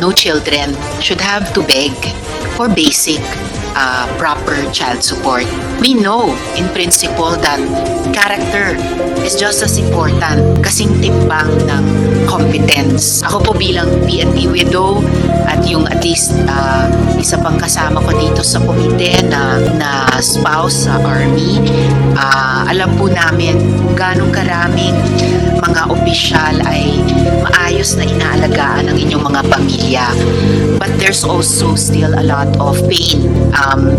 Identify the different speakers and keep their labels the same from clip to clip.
Speaker 1: no children should have to beg for basic proper child support. We know in principle that character is just as important kasing timbang ng competence. Ako po bilang PNP widow at yung at least isa pang kasama ko dito sa komite na spouse sa army, alam po namin kung ganong karaming mga opisyal ay maayos na inaalagaan ng inyong mga pamilya. But there's also still a lot of pain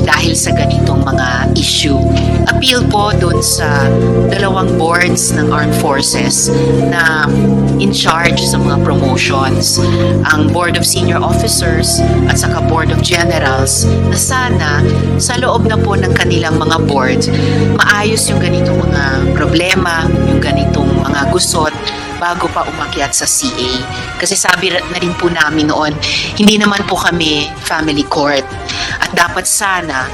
Speaker 1: dahil sa ganitong mga issue. Appeal po dun sa dalawang boards ng Armed Forces na in charge sa mga promotions, ang Board of Senior Officers at saka Board of Generals, na sana sa loob na po ng kanilang mga boards maayos yung ganitong mga problema, yung ganitong mga gusot bago pa umakyat sa CA. Kasi sabi na rin po namin noon, hindi naman po kami family court at dapat sana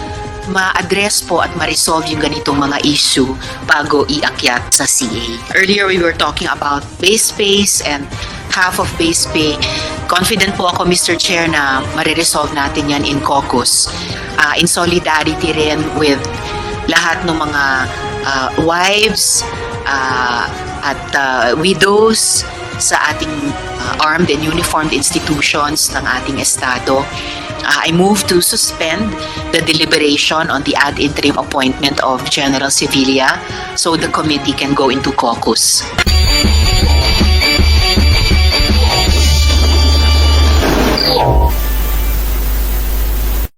Speaker 1: ma-address po at ma-resolve yung ganitong mga issue bago iakyat sa CA. Earlier we were talking about base pay and half of base pay. Confident po ako, Mr. Chair, na mariresolve natin yan in caucus. In solidarity rin with lahat ng mga wives at widows sa ating armed and uniformed institutions ng ating estado. I move to suspend the deliberation on the ad interim appointment of General Sevilla so the committee can go into caucus.